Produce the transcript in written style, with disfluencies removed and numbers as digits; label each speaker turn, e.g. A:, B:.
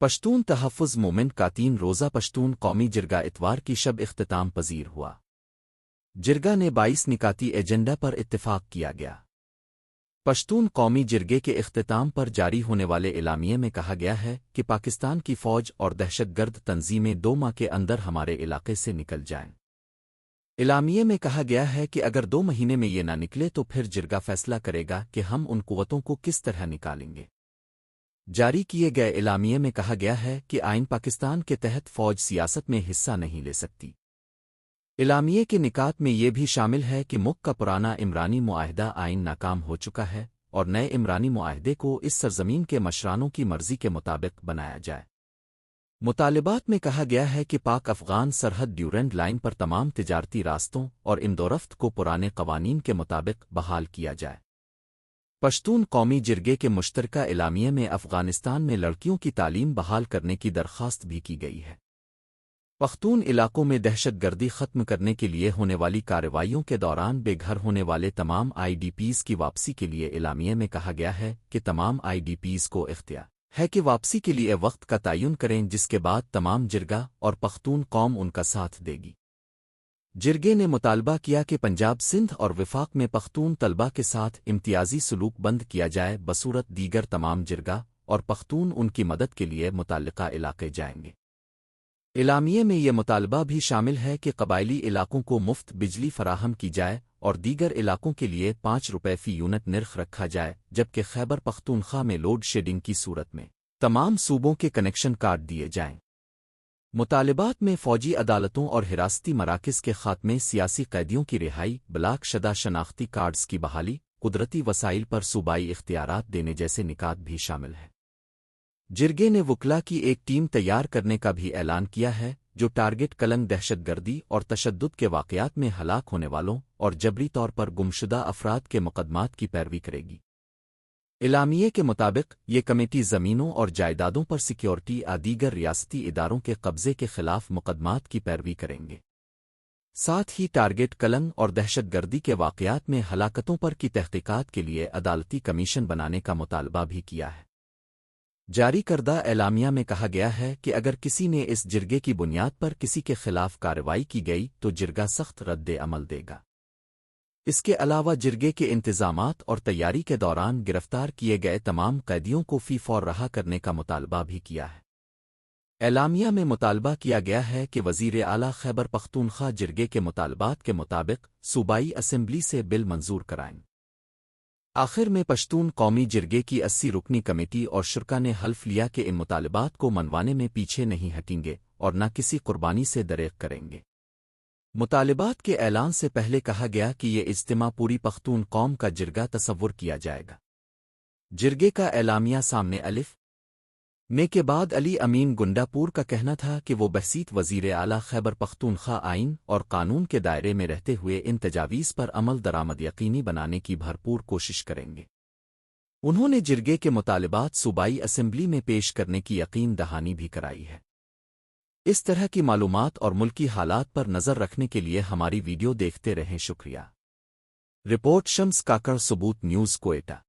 A: پشتون تحفظ مومنٹ کا 3 روزہ پشتون قومی جرگہ اتوار کی شب اختتام پذیر ہوا۔ جرگہ نے 22 نکاتی ایجنڈا پر اتفاق کیا گیا۔ پشتون قومی جرگے کے اختتام پر جاری ہونے والے اعلامیے میں کہا گیا ہے کہ پاکستان کی فوج اور دہشت گرد تنظیمیں 2 ماہ کے اندر ہمارے علاقے سے نکل جائیں۔ اعلامیے میں کہا گیا ہے کہ اگر 2 مہینے میں یہ نہ نکلے تو پھر جرگہ فیصلہ کرے گا کہ ہم ان قوتوں کو کس طرح نکالیں گے۔ جاری کیے گئے اعلامیے میں کہا گیا ہے کہ آئین پاکستان کے تحت فوج سیاست میں حصہ نہیں لے سکتی۔ اعلامیے کے نکات میں یہ بھی شامل ہے کہ ملک کا پرانا عمرانی معاہدہ آئین ناکام ہو چکا ہے اور نئے عمرانی معاہدے کو اس سرزمین کے مشرانوں کی مرضی کے مطابق بنایا جائے۔ مطالبات میں کہا گیا ہے کہ پاک افغان سرحد ڈیورنڈ لائن پر تمام تجارتی راستوں اور امدورفت کو پرانے قوانین کے مطابق بحال کیا جائے۔ پشتون قومی جرگے کے مشترکہ اعلامیے میں افغانستان میں لڑکیوں کی تعلیم بحال کرنے کی درخواست بھی کی گئی ہے۔ پختون علاقوں میں دہشت گردی ختم کرنے کے لیے ہونے والی کارروائیوں کے دوران بے گھر ہونے والے تمام آئی ڈی پیز کی واپسی کے لیے اعلامیے میں کہا گیا ہے کہ تمام آئی ڈی پیز کو اختیار ہے کہ واپسی کے لیے وقت کا تعین کریں، جس کے بعد تمام جرگہ اور پختون قوم ان کا ساتھ دے گی۔ جرگے نے مطالبہ کیا کہ پنجاب، سندھ اور وفاق میں پختون طلبہ کے ساتھ امتیازی سلوک بند کیا جائے بصورت دیگر تمام جرگہ اور پختون ان کی مدد کے لیے متعلقہ علاقے جائیں گے۔ اعلامیے میں یہ مطالبہ بھی شامل ہے کہ قبائلی علاقوں کو مفت بجلی فراہم کی جائے اور دیگر علاقوں کے لیے 5 روپے فی یونٹ نرخ رکھا جائے، جبکہ خیبر پختونخوا میں لوڈ شیڈنگ کی صورت میں تمام صوبوں کے کنیکشن کاٹ دیے جائیں۔ مطالبات میں فوجی عدالتوں اور حراستی مراکز کے خاتمے، سیاسی قیدیوں کی رہائی، بلاک شدہ شناختی کارڈز کی بحالی، قدرتی وسائل پر صوبائی اختیارات دینے جیسے نکات بھی شامل ہیں۔ جرگے نے وکلا کی ایک ٹیم تیار کرنے کا بھی اعلان کیا ہے جو ٹارگٹ کلنگ دہشت گردی اور تشدد کے واقعات میں ہلاک ہونے والوں اور جبری طور پر گمشدہ افراد کے مقدمات کی پیروی کرے گی۔ اعلامیے کے مطابق یہ کمیٹی زمینوں اور جائیدادوں پر سیکیورٹی دیگر ریاستی اداروں کے قبضے کے خلاف مقدمات کی پیروی کریں گے۔ ساتھ ہی ٹارگٹ کلنگ اور دہشت گردی کے واقعات میں ہلاکتوں پر کی تحقیقات کے لیے عدالتی کمیشن بنانے کا مطالبہ بھی کیا ہے۔ جاری کردہ اعلامیہ میں کہا گیا ہے کہ اگر کسی نے اس جرگے کی بنیاد پر کسی کے خلاف کارروائی کی گئی تو جرگہ سخت رد عمل دے گا۔ اس کے علاوہ جرگے کے انتظامات اور تیاری کے دوران گرفتار کیے گئے تمام قیدیوں کو فی فور رہا کرنے کا مطالبہ بھی کیا ہے۔ اعلامیہ میں مطالبہ کیا گیا ہے کہ وزیر اعلیٰ خیبر پختونخوا جرگے کے مطالبات کے مطابق صوبائی اسمبلی سے بل منظور کرائیں۔ آخر میں پشتون قومی جرگے کی 80 رکنی کمیٹی اور شرکا نے حلف لیا کہ ان مطالبات کو منوانے میں پیچھے نہیں ہٹیں گے اور نہ کسی قربانی سے دریغ کریں گے۔ مطالبات کے اعلان سے پہلے کہا گیا کہ یہ اجتماع پوری پختون قوم کا جرگہ تصور کیا جائے گا۔ جرگے کا اعلامیہ سامنے الف نے کے بعد علی امین گنڈا پور کا کہنا تھا کہ وہ بحثیت وزیر اعلیٰ خیبر پختونخوا آئین اور قانون کے دائرے میں رہتے ہوئے ان تجاویز پر عمل درآمد یقینی بنانے کی بھرپور کوشش کریں گے۔ انہوں نے جرگے کے مطالبات صوبائی اسمبلی میں پیش کرنے کی یقین دہانی بھی کرائی ہے۔ اس طرح کی معلومات اور ملکی حالات پر نظر رکھنے کے لیے ہماری ویڈیو دیکھتے رہیں۔ شکریہ۔ رپورٹ شمس کاکڑ، ثبوت نیوز، کوئٹہ۔